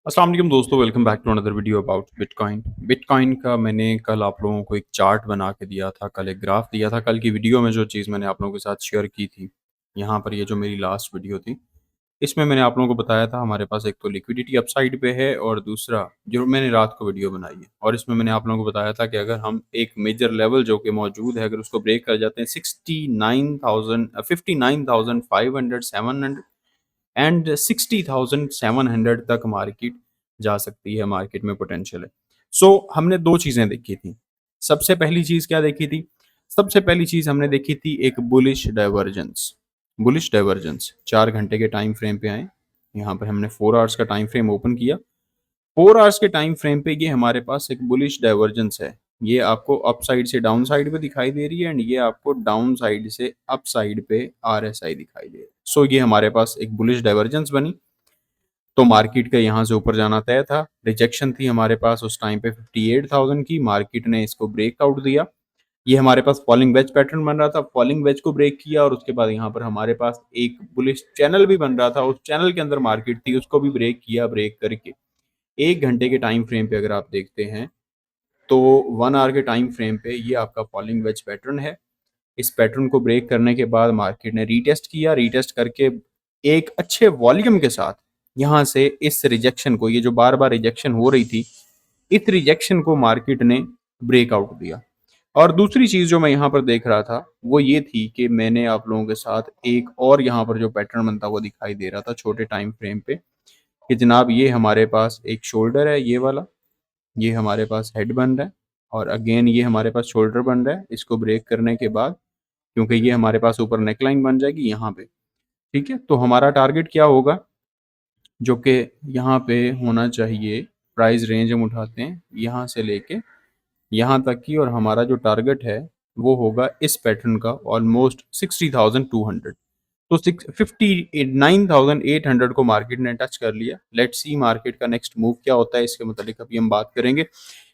अस्सलाम वालेकुम दोस्तों, welcome back to another video about bitcoin. Bitcoin का मैंने कल आप लोगों को एक चार्ट बना के दिया था, कल एक ग्राफ दिया था। कल की वीडियो में जो चीज़ मैंने आप लोगों के साथ शेयर की थी, यहाँ पर ये जो मेरी लास्ट वीडियो थी, इसमें मैंने आप लोगों को बताया था हमारे पास एक तो लिक्विडिटी अपसाइड पे है और दूसरा जो मैंने रात को वीडियो बनाई है और इसमें मैंने आप लोगों को बताया था कि अगर हम एक मेजर लेवल जो कि मौजूद है, अगर उसको ब्रेक कर जाते हैं 59,500 700 एंड 60,700 तक मार्केट जा सकती है, मार्केट में पोटेंशियल है। हमने दो चीज़ें देखी थी। सबसे पहली चीज़ क्या देखी थी? सबसे पहली चीज़ हमने देखी थी एक बुलिश डाइवर्जेंस 4 घंटे के टाइम फ्रेम पे आए। यहाँ पर हमने 4 आवर्स का टाइम फ्रेम ओपन किया। 4 आवर्स के टाइम फ्रेम पे ये हमारे पास एक बुलिश डाइवर्जेंस है। ये आपको अप साइड से डाउन साइड पे दिखाई दे रही है एंड ये आपको डाउन साइड से अप साइड पे आरएसआई दिखाई दे रही है। ये हमारे पास एक बुलिश डाइवर्जेंस बनी, तो मार्केट का यहाँ से ऊपर जाना तय था। रिजेक्शन थी हमारे पास उस टाइम पे 58,000 की, मार्केट ने इसको ब्रेकआउट दिया। ये हमारे पास फॉलिंग वेज पैटर्न बन रहा था, फॉलिंग वेज को ब्रेक किया और उसके बाद यहाँ पर हमारे पास एक बुलिश चैनल भी बन रहा था। उस चैनल के अंदर मार्केट थी, उसको भी ब्रेक किया। ब्रेक करके 1 घंटे के टाइम फ्रेम पे अगर आप देखते हैं तो 1 आवर के टाइम फ्रेम पे ये आपका फॉलिंग वेज पैटर्न है। इस पैटर्न को ब्रेक करने के बाद मार्केट ने रीटेस्ट किया। रीटेस्ट करके एक अच्छे वॉल्यूम के साथ यहाँ से इस रिजेक्शन को, ये जो बार बार रिजेक्शन हो रही थी, इस रिजेक्शन को मार्केट ने ब्रेकआउट दिया। और दूसरी चीज जो मैं यहाँ पर देख रहा था वो ये थी कि मैंने आप लोगों के साथ एक और यहाँ पर जो पैटर्न बनता हुआ दिखाई दे रहा था छोटे टाइम फ्रेम पे, कि जनाब ये हमारे पास एक शोल्डर है, ये वाला, ये हमारे पास हेड बन रहा है और अगेन ये हमारे पास शोल्डर बन रहा है। इसको ब्रेक करने के बाद क्योंकि ये हमारे पास ऊपर नेकलाइन बन जाएगी यहाँ पे, ठीक है, तो हमारा टारगेट क्या होगा, जो कि यहाँ पे होना चाहिए। प्राइस रेंज हम उठाते हैं यहाँ से लेके यहाँ तक की, और हमारा जो टारगेट है वो होगा इस पैटर्न का ऑलमोस्ट 60,200। तो 59,800 को मार्केट ने टच कर लिया। लेट्स सी मार्केट का नेक्स्ट मूव क्या होता है, इसके मुतालिक अभी हम बात करेंगे।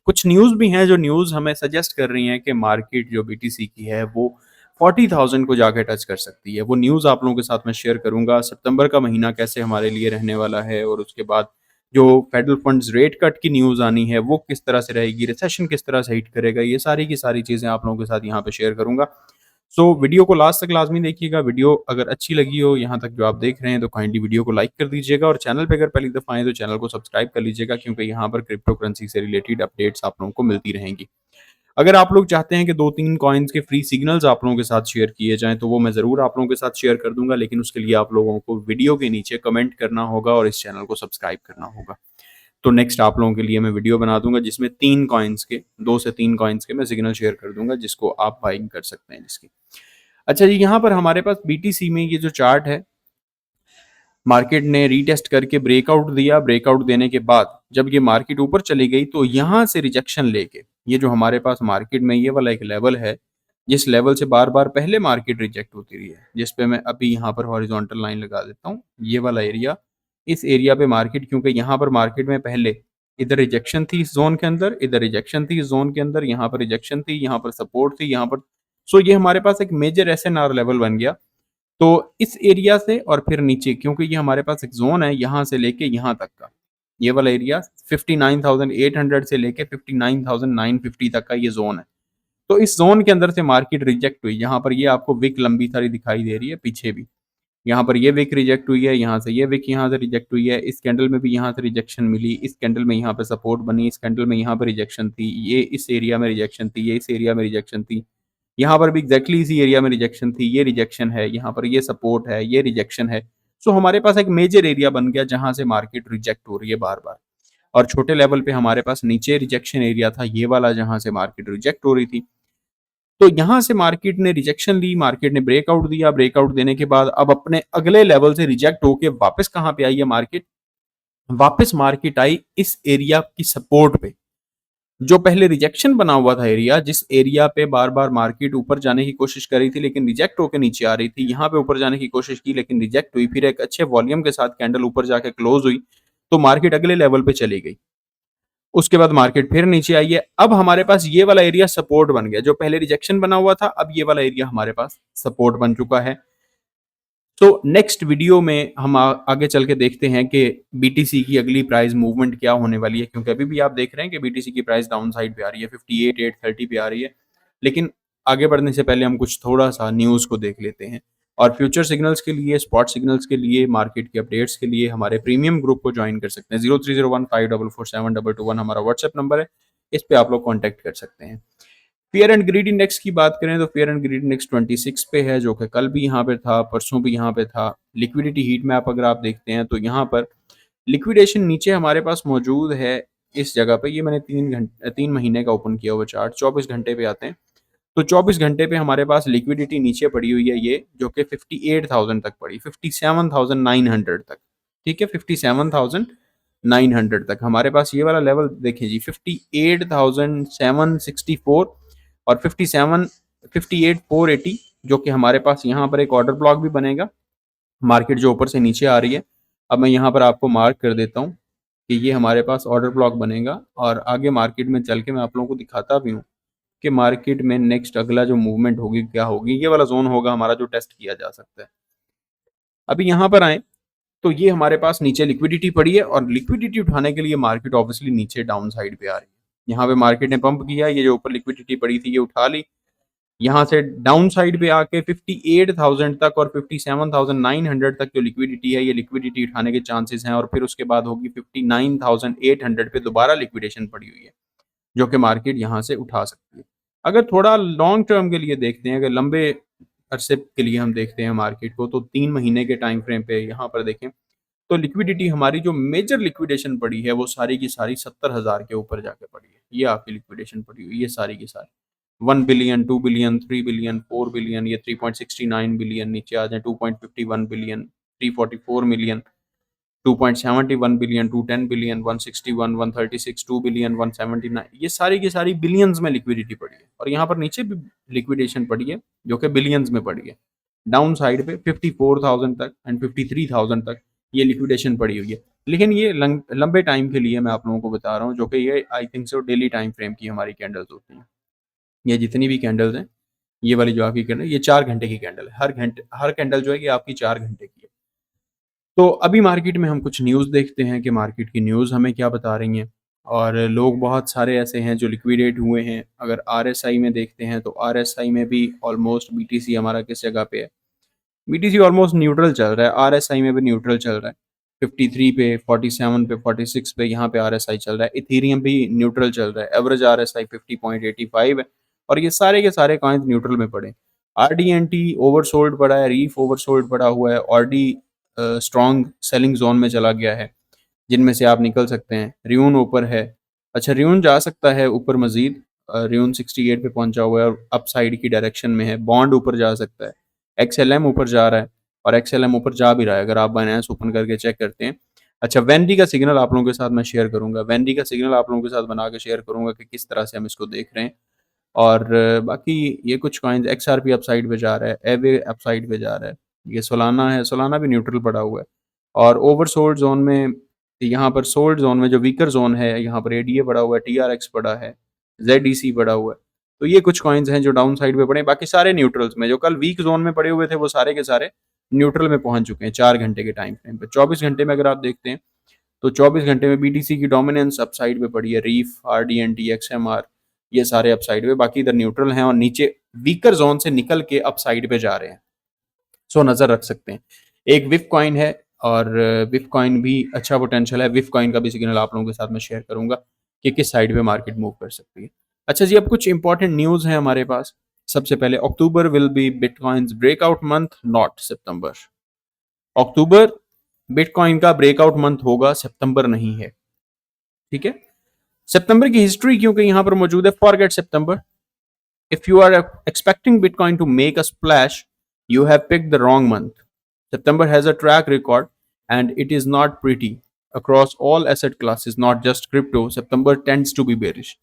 कुछ न्यूज़ भी हैं जो न्यूज़ हमें सजेस्ट कर रही हैं कि मार्केट जो बीटीसी की है वो 40,000 को जाके टच कर सकती है। वो न्यूज़ आप लोगों के साथ मैं शेयर करूंगा। सितंबर का महीना कैसे हमारे लिए रहने वाला है और उसके बाद जो फेडरल फंड्स रेट कट की न्यूज़ आनी है वो किस तरह से रहेगी, रिसेशन किस तरह से हिट करेगा, ये सारी की सारी चीज़ें आप लोगों के साथ यहाँ पे शेयर करूंगा। वीडियो को लास्ट तक लाजमी देखिएगा। वीडियो अगर अच्छी लगी हो यहाँ तक जो आप देख रहे हैं तो काइंडली वीडियो को लाइक कर दीजिएगा और चैनल पे अगर पहली दफ़ा आए तो चैनल को सब्सक्राइब कर लीजिएगा, क्योंकि यहाँ पर क्रिप्टो करेंसी से रिलेटेड अपडेट्स आप लोगों को मिलती रहेंगी। अगर आप लोग चाहते हैं कि 2-3 कॉइन्स के फ्री सिग्नल्स आप लोगों के साथ शेयर किए जाएँ तो वो मैं ज़रूर आप लोगों के साथ शेयर कर दूँगा, लेकिन उसके लिए आप लोगों को वीडियो के नीचे कमेंट करना होगा और इस चैनल को सब्सक्राइब करना होगा। तो नेक्स्ट आप लोगों के लिए मैं वीडियो बना दूँगा जिसमें 3 कॉइन्स के, 2 से 3 कॉइन्स के मैं सिग्नल शेयर कर दूँगा जिसको आप बाइंग कर सकते हैं जिसकी। अच्छा जी, यहाँ पर हमारे पास बीटीसी में ये जो चार्ट है, मार्केट ने रीटेस्ट करके ब्रेकआउट दिया। ब्रेकआउट देने के बाद जब ये मार्केट ऊपर चली गई तो यहाँ से रिजेक्शन लेके ये जो हमारे पास मार्केट में ये वाला एक लेवल है, जिस लेवल से बार बार पहले मार्केट रिजेक्ट होती रही है, जिस पे मैं अभी यहाँ पर हॉरिजॉन्टल लाइन लगा देता हूँ, ये वाला एरिया। इस एरिया पे मार्केट, क्योंकि यहाँ पर मार्केट में पहले इधर रिजेक्शन थी इस जोन के अंदर, इधर रिजेक्शन थी इस जोन के अंदर, यहाँ पर रिजेक्शन थी, यहाँ पर सपोर्ट थी, यहाँ पर, ये हमारे पास एक मेजर एसएनआर लेवल बन गया। तो इस एरिया से और फिर नीचे, क्योंकि ये हमारे पास एक जोन है यहाँ से लेके यहाँ तक का, ये वाला एरिया 59,800 से लेके 59,950 तक का ये जोन है। तो इस जोन के अंदर से मार्केट रिजेक्ट हुई। यहाँ पर ये आपको विक लंबी सारी दिखाई दे रही है, पीछे भी यहाँ पर ये विक रिजेक्ट हुई है, यहाँ से ये विक यहाँ से रिजेक्ट हुई है, इस कैंडल में भी यहाँ से रिजेक्शन मिली, इस कैंडल में यहाँ पे सपोर्ट बनी, इस कैंडल में यहाँ पे रिजेक्शन थी, ये इस एरिया में रिजेक्शन थी, ये इस एरिया में रिजेक्शन थी, यहाँ पर भी एग्जैक्टली इसी एरिया में रिजेक्शन थी, ये रिजेक्शन है, यहाँ पर ये सपोर्ट है, ये रिजेक्शन है। हमारे पास एक मेजर एरिया बन गया जहां से मार्केट रिजेक्ट हो रही है बार बार। और छोटे लेवल पे हमारे पास नीचे रिजेक्शन एरिया था, ये वाला, जहां से मार्केट रिजेक्ट हो रही थी। तो यहां से मार्केट ने रिजेक्शन ली, मार्केट ने ब्रेकआउट दिया। ब्रेकआउट देने के बाद अब अपने अगले लेवल से रिजेक्ट होके वापस कहां पे आई है मार्केट, वापस मार्केट आई इस एरिया की सपोर्ट पे। जो पहले रिजेक्शन बना हुआ था एरिया, जिस एरिया पे बार बार मार्केट ऊपर जाने की कोशिश कर रही थी लेकिन रिजेक्ट होकर नीचे आ रही थी, यहाँ पे ऊपर जाने की कोशिश की लेकिन रिजेक्ट हुई, फिर एक अच्छे वॉल्यूम के साथ कैंडल ऊपर जाके क्लोज हुई, तो मार्केट अगले लेवल पे चली गई। उसके बाद मार्केट फिर नीचे आई है। अब हमारे पास ये वाला एरिया सपोर्ट बन गया, जो पहले रिजेक्शन बना हुआ था अब ये वाला एरिया हमारे पास सपोर्ट बन चुका है। तो नेक्स्ट वीडियो में हम आगे चल के देखते हैं कि बीटीसी की अगली प्राइस मूवमेंट क्या होने वाली है, क्योंकि अभी भी आप देख रहे हैं कि बीटीसी की प्राइस डाउन साइड पे आ रही है, 58,830 पे आ रही है। लेकिन आगे बढ़ने से पहले हम कुछ थोड़ा सा न्यूज़ को देख लेते हैं, और फ्यूचर सिग्नल्स के लिए, स्पॉट सिग्नल्स के लिए, मार्केट के अपडेट्स के लिए हमारे प्रीमियम ग्रुप को ज्वाइन कर सकते हैं। 0301544722 हमारा व्हाट्सएप नंबर है, इस पे आप लोग कॉन्टैक्ट कर सकते हैं। फियर एंड ग्रीड इंडेक्स की बात करें तो फियर एंड ग्रीड इंडेक्स 26 पे है, जो कि कल भी यहाँ पे था, परसों भी यहाँ पे था। लिक्विडिटी हीट मैप अगर आप देखते हैं तो यहाँ पर लिक्विडेशन नीचे हमारे पास मौजूद है इस जगह पे। ये मैंने 3 महीने का ओपन किया हुआ चार्ट, 24 घंटे पे आते हैं। तो 24 घंटे पे हमारे पास लिक्विडिटी नीचे पड़ी हुई है, ये जो कि 58,000 तक पड़ी, 57,900 तक। ठीक है, 57,900 तक हमारे पास ये वाला लेवल देखिए जी, 58,764 और 58,480, जो कि हमारे पास यहाँ पर एक ऑर्डर ब्लॉक भी बनेगा। मार्केट जो ऊपर से नीचे आ रही है, अब मैं यहाँ पर आपको मार्क कर देता हूँ कि ये हमारे पास ऑर्डर ब्लॉक बनेगा, और आगे मार्केट में चल के मैं आप लोगों को दिखाता भी हूँ कि मार्केट में नेक्स्ट अगला जो मूवमेंट होगी क्या होगी। ये वाला जोन होगा हमारा जो टेस्ट किया जा सकता है। अभी यहाँ पर आए तो ये हमारे पास नीचे लिक्विडिटी पड़ी है, और लिक्विडिटी उठाने के लिए मार्केट ऑब्वियसली नीचे डाउन साइड पे आ रही है। यहाँ पे मार्केट ने पंप किया, ये जो ऊपर लिक्विडिटी पड़ी थी ये उठा ली, यहाँ से डाउन साइड पे आके 58,000 तक और 57,900 तक जो लिक्विडिटी है, ये लिक्विडिटी उठाने के चांसेस हैं, और फिर उसके बाद होगी 59,800 पे दोबारा लिक्विडेशन पड़ी हुई है, जो कि मार्केट यहाँ से उठा सकती है। अगर थोड़ा लॉन्ग टर्म के लिए देखते हैं, अगर लंबे अरसे के लिए हम देखते हैं मार्केट को, तो 3 महीने के टाइम फ्रेम पे यहाँ पर देखें तो लिक्विडिटी हमारी जो मेजर लिक्विडेशन पड़ी है वो सारी की सारी 70,000 के ऊपर जाके पड़ी है। ये आपकी लिक्विडेशन पड़ी हुई है सारी की सारी, 1 बिलियन, 2 बिलियन, 3 बिलियन, 4 बिलियन, ये 3.69 बिलियन, नीचे आ जाए 2.51 billion, 344 million, 2.71 billion, 210 billion, 161, 136, 2 billion, 179, ये सारी की सारी बिलियंस में लिक्विडिटी पड़ी है। और यहाँ पर नीचे भी लिक्विडेशन पड़ी है जो कि बिलियंस में पड़ी है। डाउन साइड पे 54,000 तक एंड 53,000 तक ये लिक्विडेशन पड़ी हुई है। लेकिन ये लंबे टाइम के लिए मैं आप लोगों को बता रहा हूँ, जो कि ये I think so daily time frame की हमारी कैंडल्स होती हैं। ये जितनी भी कैंडल्स हैं, ये वाली जो आपकी कैंडल, ये 4 घंटे की कैंडल है। हर कैंडल जो है ये आपकी 4 घंटे की है। तो अभी मार्केट में हम कुछ न्यूज़ देखते हैं कि मार्केट की न्यूज़ हमें क्या बता रही हैं। और लोग बहुत सारे ऐसे हैं जो लिक्विडेट हुए हैं। अगर आरएसआई में देखते हैं तो आरएसआई में भी ऑलमोस्ट बीटीसी हमारा किस जगह पे है, बीटीसी ऑलमोस्ट न्यूट्रल चल रहा है, आरएसआई में भी न्यूट्रल चल रहा है। 53 पे, 47 पे, 46 पे यहाँ पे आरएसआई चल रहा है। इथेरियम भी न्यूट्रल चल रहा है, एवरेज आरएसआई 50.85 है, और ये सारे के सारे कॉइन्स न्यूट्रल में पड़े। आरडीएनटी ओवरसोल्ड पड़ा है, रीफ ओवरसोल्ड पड़ा हुआ है, ऑरडी स्ट्रॉन्ग सेलिंग जोन में चला गया है, जिनमें से आप निकल सकते हैं। रियून ऊपर है, अच्छा रियून जा सकता है ऊपर मजीद, रियून 68 पे पहुंचा हुआ है और अप साइड की डायरेक्शन में है। बॉन्ड ऊपर जा सकता है, एक्सएलएम ऊपर जा रहा है, और एक्सएलएम ऊपर जा भी रहा है अगर आप बाइनेंस ओपन करके चेक करते हैं। अच्छा, वेंडी का सिग्नल आप लोगों के साथ मैं शेयर करूंगा, वेंडी का सिग्नल आप लोगों के साथ बना के शेयर करूंगा कि किस तरह से हम इसको देख रहे हैं। और बाकी ये कुछ कॉइन्स, एक्सआरपी अपसाइड पे जा रहा है, एवे अपसाइड पे जा रहा है, ये सोलाना है, सोलाना भी न्यूट्रल पड़ा हुआ है। और ओवरसोल्ड जोन में, यहाँ पर सोल्ड जोन में जो वीकर जोन है, यहाँ पर एडीए पड़ा हुआ है, टीआरएक्स पड़ा है, जेडईसी पड़ा हुआ है। तो ये कुछ कॉइन्स हैं जो डाउन साइड पे पड़े हैं। बाकी सारे न्यूट्रल्स में, जो कल वीक जोन में पड़े हुए थे वो सारे के सारे न्यूट्रल में पहुंच चुके हैं 4 घंटे के टाइम फ्रेम पे। 24 घंटे में अगर आप देखते हैं तो 24 घंटे में बीटीसी की डोमिनेंस अपसाइड पे पड़ी है, रीफ, आरडीएनटी, एक्सएमआर, ये सारे अपसाइड पे, बाकी इधर न्यूट्रल हैं और नीचे वीकर जोन से निकल के अपसाइड पे जा रहे हैं। सो नजर रख सकते हैं। एक विफ कॉइन है, और विफ कॉइन भी अच्छा पोटेंशियल है। विफ कॉइन का भी सिग्नल आप लोगों के साथ मैं शेयर करूंगा कि किस साइड पे मार्केट मूव कर सकती है। अच्छा जी, अब कुछ इंपॉर्टेंट न्यूज़ है हमारे पास। सबसे पहले, October will be bitcoins breakout month, not सितंबर। अक्टूबर बिटकॉइन का ब्रेकआउट मंथ होगा, सितंबर नहीं है। ठीक है, सितंबर की हिस्ट्री क्योंकि यहां पर मौजूद है, forget September. If you are expecting bitcoin to make a splash, you have picked the wrong month. September has a track record and it is not pretty across all asset classes, not just crypto. September tends to be bearish.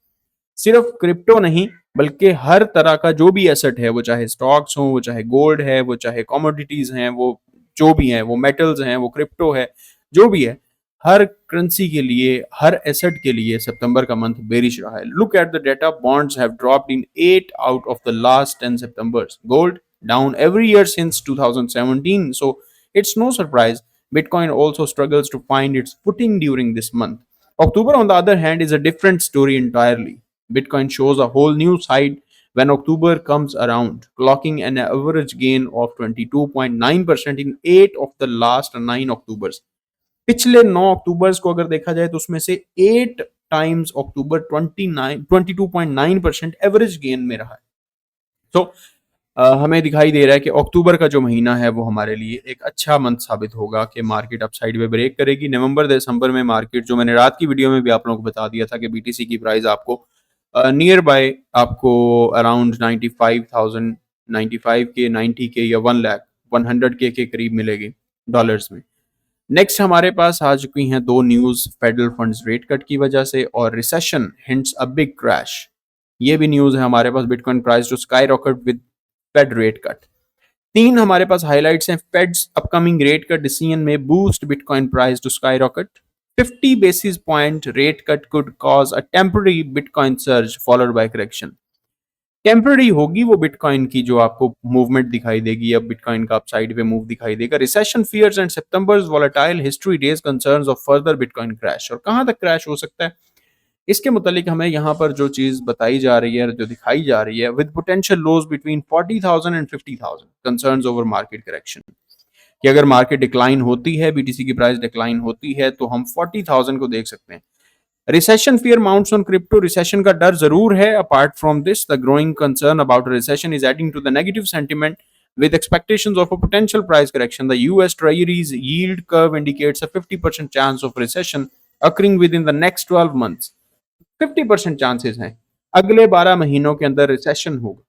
सिर्फ crypto नहीं बल्कि हर तरह का जो भी asset है, वो चाहे स्टॉक्स हो, वो चाहे गोल्ड है, वो चाहे कमोडिटीज हैं, वो जो भी हैं, वो मेटल्स हैं, वो क्रिप्टो है, जो भी है, हर करेंसी के लिए, हर एसेट के लिए सितंबर का मंथ बेरिश रहा है। Look at the data, bonds have dropped in 8 out of the last 10 सितंबर्स। Gold down every year since 2017. So it's no surprise Bitcoin also struggles to find its footing during this month. October, on the other hand, is a different story entirely. Bitcoin shows a whole new side when October comes around, clocking an average gain of 22.9% in 8 of the last 9 Octobers. पिछले 9 अक्टूबर्स को अगर देखा जाए तो उसमें से 8 times अक्टूबर 22.9% average gain में रहा है। तो हमें दिखाई दे रहा है कि अक्टूबर का जो महीना है वो हमारे लिए एक अच्छा मंथ साबित होगा कि मार्केट अपसाइड में ब्रेक करेगी। नवंबर दिसंबर में मार्केट, जो मैंने रात की वीडियो में भी आप लोगों को बता दिया था कि बीटीसी की प्राइस आपको नियर बाय आपको अराउंड 95,000 95 के 90 के या 1 लाख 100 के करीब मिलेगी डॉलर्स में। नेक्स्ट हमारे पास आ चुकी हैं दो news, federal funds rate cut की वजह से और recession hints a big crash. ये भी न्यूज़ है हमारे पास। Bitcoin price to skyrocket with fed rate cut. तीन हमारे पास हाइलाइट्स हैं। Fed's upcoming rate cut decision में boost Bitcoin price to skyrocket. 50 basis point rate cut could cause a temporary Bitcoin surge followed by correction. Temporary होगी वो bitcoin की जो आपको मूवमेंट दिखाई देगी, अब बिटकॉइन का अपसाइड पे मूव दिखाई देगा। रिसेशन फियर्स एंड सितंबर्स volatile history raise concerns of further Bitcoin crash. और कहां तक क्रैश हो सकता है इसके मुतालिक हमें यहाँ पर जो चीज बताई जा रही है, जो दिखाई जा रही है, with potential loss between 40,000 and 50,000 concerns over market correction, कि अगर मार्केट डिक्लाइन होती है, बीटीसी की प्राइस डिक्लाइन होती है तो हम 40,000 को देख सकते हैं। Recession fear mounts on crypto. Recession का डर जरूर है। Apart from this, the growing concern about recession is adding to the negative sentiment with expectations of a potential price correction. The US Treasury's yield curve indicates a 50% chance of recession occurring within the next 12 months. 50% chances हैं अगले 12 महीनों के अंदर recession होगा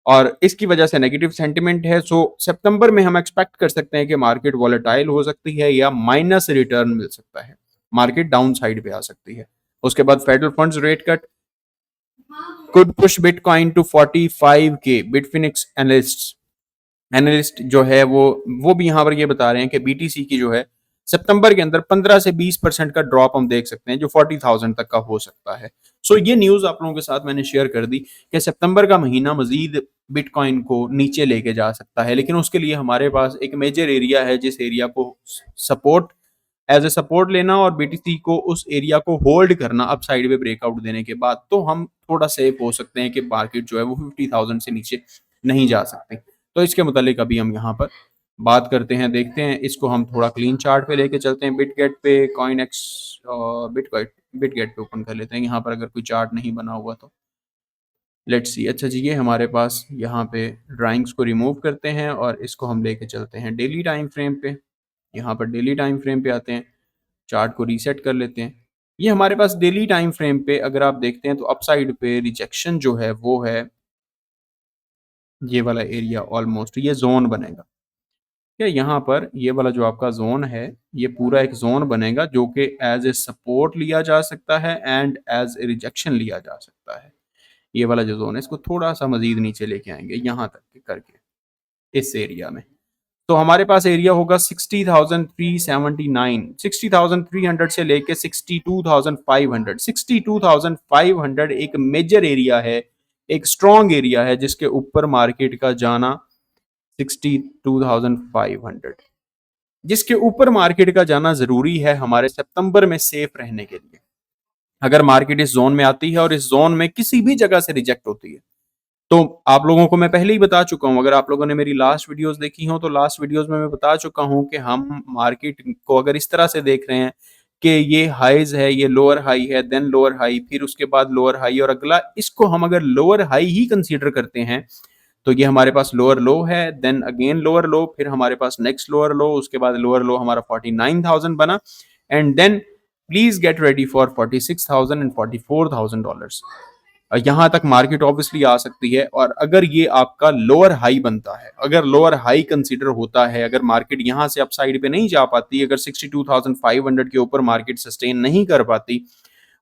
और इसकी वजह से नेगेटिव सेंटिमेंट है। सो सितंबर में हम एक्सपेक्ट कर सकते हैं कि मार्केट वॉलेटाइल हो सकती है या माइनस रिटर्न मिल सकता है, मार्केट डाउन साइड पे आ सकती है। उसके बाद federal funds rate cut could push Bitcoin to 45K। Bitfinex analyst जो है वो भी यहाँ पर ये बता रहे हैं कि बीटीसी की जो है सितंबर के अंदर 15 से 20% का ड्रॉप हम देख सकते हैं जो 40,000 तक का हो सकता है। सो ये न्यूज आप लोगों के साथ मैंने शेयर कर दी कि सितंबर का महीना मजीद बिटकॉइन को नीचे लेके जा सकता है, लेकिन उसके लिए हमारे पास एक मेजर एरिया है जिस एरिया को सपोर्ट एज ए सपोर्ट लेना और बीटीसी को उस एरिया को होल्ड करना अप साइड में ब्रेकआउट देने के बाद, तो हम थोड़ा सेफ हो सकते हैं कि मार्केट जो है वो 50,000 से नीचे नहीं जा सकती। तो इसके मुतालिक अभी हम यहाँ पर बात करते हैं, देखते हैं इसको हम थोड़ा क्लीन चार्ट पे लेके चलते हैं। बिटगेट पे कॉइन एक्स बिटगेट पे ओपन कर लेते हैं यहाँ पर अगर कोई चार्ट नहीं बना हुआ तो। Let's see. अच्छा जी, ये हमारे पास यहाँ पे ड्राइंग्स को रिमूव करते हैं और इसको हम लेके चलते हैं डेली टाइम फ्रेम पे। यहाँ पर डेली टाइम फ्रेम पे आते हैं, चार्ट को रीसेट कर लेते हैं। ये हमारे पास डेली टाइम फ्रेम पे अगर आप देखते हैं तो अपसाइड पे रिजेक्शन जो है वो है ये वाला एरिया, ऑलमोस्ट ये जोन बनेगा। क्या यहाँ पर ये वाला जो आपका जोन है ये पूरा एक जोन बनेगा जो कि एज ए सपोर्ट लिया जा सकता है एंड एज ए रिजेक्शन लिया जा सकता है। ये वाला जो जोन है इसको थोड़ा सा मजीद नीचे लेके आएंगे यहाँ तक करके इस एरिया में, तो हमारे पास एरिया होगा 60,379, 60,300 से लेके 62,500। 62,500 एक मेजर एरिया है, एक स्ट्रॉन्ग एरिया है जिसके ऊपर मार्केट का जाना 62,500, जिसके ऊपर मार्केट का जाना जरूरी है हमारे सितंबर में सेफ रहने के लिए। अगर मार्केट इस जोन में आती है और इस जोन में किसी भी जगह से रिजेक्ट होती है तो आप लोगों को मैं पहले ही बता चुका हूं, अगर आप लोगों ने मेरी लास्ट वीडियोस देखी हो तो लास्ट वीडियोस में मैं बता चुका हूं कि हम मार्केट को अगर इस तरह से देख रहे हैं कि ये हाईज है, ये लोअर हाई है, देन लोअर हाई, फिर उसके बाद लोअर हाई और अगला इसको हम अगर लोअर हाई ही कंसीडर करते हैं तो ये हमारे पास लोअर लो है, देन अगेन लोअर लो, फिर हमारे पास नेक्स्ट लोअर लो, उसके बाद लोअर लो हमारा 49,000 बना and then please get ready for 46,000 and $44,000। यहाँ तक मार्केट ऑब्वियसली आ सकती है और अगर ये आपका लोअर हाई बनता है, अगर लोअर हाई कंसीडर होता है, अगर मार्केट यहाँ से अपसाइड पे नहीं जा पाती, अगर 62,500 के ऊपर मार्केट सस्टेन नहीं कर पाती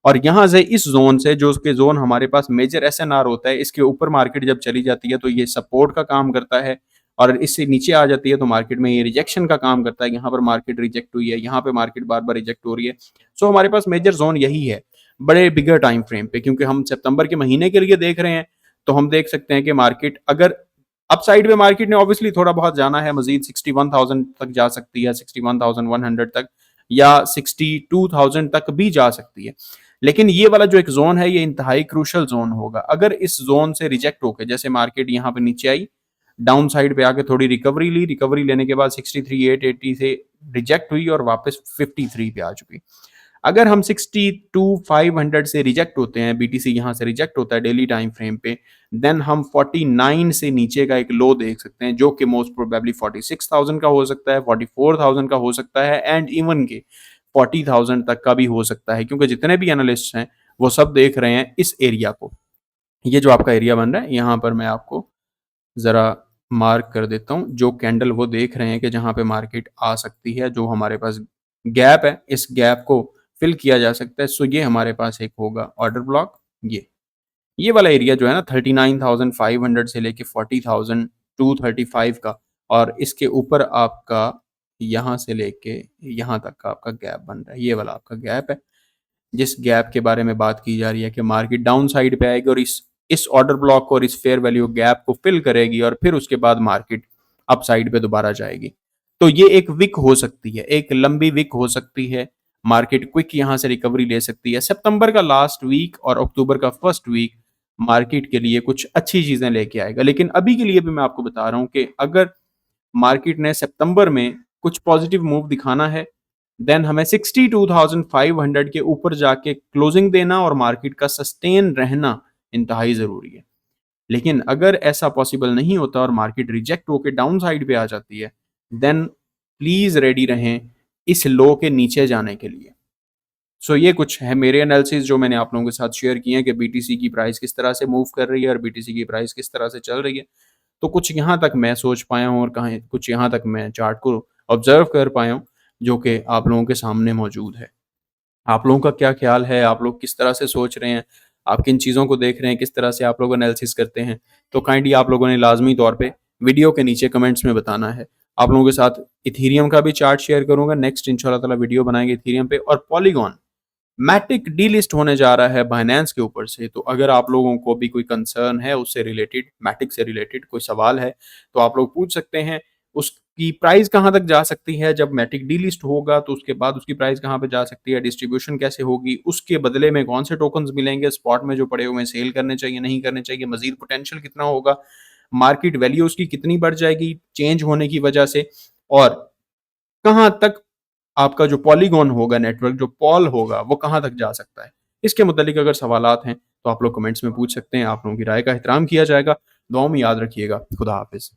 और यहाँ से इस जोन से जो उसके जोन हमारे पास मेजर एसएनआर होता है इसके ऊपर मार्केट जब चली जाती है तो ये सपोर्ट का काम करता है और इससे नीचे आ जाती है तो मार्केट में ये रिजेक्शन का काम करता है। यहाँ पर मार्केट रिजेक्ट हुई है, यहाँ पे मार्केट बार बार रिजेक्ट हो रही है। सो हमारे पास मेजर जोन यही है बड़े बिगर टाइम फ्रेम पे, क्योंकि हम सितंबर के महीने के लिए देख रहे हैं तो हम देख सकते हैं कि मार्केट अगर अपसाइड पे मार्केट ने ऑब्वियसली थोड़ा बहुत जाना है, मजीद 61,000 तक जा सकती है, 61,100 तक, या 62,000 तक भी जा सकती है। लेकिन ये वाला जो एक जोन है, ये इंतहाई क्रूशल जोन होगा। अगर इस जोन से रिजेक्ट होकर, जैसे मार्केट यहाँ पे नीचे आई, डाउन साइड पे आके थोड़ी रिकवरी ली, रिकवरी लेने के बाद 63,880 से रिजेक्ट हुई और वापस 53 पे आ चुकी। अगर हम 62,500 से रिजेक्ट होते हैं, बीटीसी यहाँ से रिजेक्ट होता है डेली टाइम फ्रेम पे, देन हम 49 से नीचे का एक लो देख सकते हैं, जो कि मोस्ट प्रोबेबली 46,000 का हो सकता है, 44,000 का हो सकता है, एंड इवन के 40,000 तक का भी हो सकता है, क्योंकि जितने भी एनालिस्ट हैं वो सब देख रहे हैं इस एरिया को। ये जो आपका एरिया बन रहा है, यहाँ पर मैं आपको ज़रा मार्क कर देता हूँ, जो कैंडल वो देख रहे हैं कि जहाँ पे मार्केट आ सकती है, जो हमारे पास गैप है, इस गैप को फिल किया जा सकता है। सो ये हमारे पास एक होगा ऑर्डर ब्लॉक। ये वाला एरिया जो है ना, 39,500 से लेके 40,235 का, और इसके ऊपर आपका यहाँ से लेके यहाँ तक का आपका गैप बन रहा है। ये वाला आपका गैप है, जिस गैप के बारे में बात की जा रही है कि मार्केट डाउन साइड पे आएगी और इस ऑर्डर ब्लॉक और इस फेयर वैल्यू गैप को फिल करेगी, और फिर उसके बाद मार्केट अप साइड पे दोबारा जाएगी। तो ये एक विक हो सकती है, एक लंबी विक हो सकती है। मार्केट क्विक यहाँ से रिकवरी ले सकती है। सितंबर का लास्ट वीक और अक्टूबर का फर्स्ट वीक मार्केट के लिए कुछ अच्छी चीजें लेके आएगा। लेकिन अभी के लिए भी मैं आपको बता रहा हूँ कि अगर मार्केट ने सितंबर में कुछ पॉजिटिव मूव दिखाना है, देन हमें 62,500 के ऊपर जाके क्लोजिंग देना और मार्केट का सस्टेन रहना इंतहाई ज़रूरी है। लेकिन अगर ऐसा पॉसिबल नहीं होता और मार्केट रिजेक्ट होकर डाउन साइड पे आ जाती है, देन प्लीज़ रेडी रहें इस लो के नीचे जाने के लिए। सो ये कुछ है मेरे एनालिसिस जो मैंने आप लोगों के साथ शेयर किए हैं कि बीटीसी की प्राइस किस तरह से मूव कर रही है और बीटीसी की प्राइस किस तरह से चल रही है। तो कुछ यहाँ तक मैं सोच पाया हूँ और कहीं कुछ यहाँ तक मैं चार्ट को ऑब्जर्व कर पाया हूँ, जो कि आप लोगों के सामने मौजूद है। आप लोगों का क्या ख्याल है? आप लोग किस तरह से सोच रहे हैं? आप किन चीज़ों को देख रहे हैं? किस तरह से आप लोग एनालिसिस करते हैं? तो काइंडली आप लोगों ने लाज़मी तौर पे वीडियो के नीचे कमेंट्स में बताना है। आप लोगों के साथ इथेरियम का भी चार्ट शेयर करूँगा। नेक्स्ट इंशाल्लाह ताला वीडियो बनाएँगे इथेरियम पे, और पॉलीगॉन मैटिक डीलिस्ट होने जा रहा है बाइनेंस के ऊपर से। तो अगर आप लोगों को भी कोई कंसर्न है उससे रिलेटेड, मैटिक से रिलेटेड कोई सवाल है, तो आप लोग पूछ सकते हैं। उसकी प्राइस कहाँ तक जा सकती है जब मैटिक डीलिस्ट होगा, तो उसके बाद उसकी प्राइस कहाँ पे जा सकती है, डिस्ट्रीब्यूशन कैसे होगी, उसके बदले में कौन से टोकन्स मिलेंगे, स्पॉट में जो पड़े हुए हैं सेल करने चाहिए, नहीं करने चाहिए, मजीद पोटेंशियल कितना होगा, मार्केट वैल्यू उसकी कितनी बढ़ जाएगी चेंज होने की वजह से, और कहाँ तक आपका जो पॉलीगॉन होगा, नेटवर्क जो पॉल होगा, वो कहाँ तक जा सकता है। इसके मुतालिक अगर सवालात हैं तो आप लोग कमेंट्स में पूछ सकते हैं। आप लोगों की राय का एहतराम किया जाएगा। दुआओं में याद रखिएगा। खुदा हाफिज़।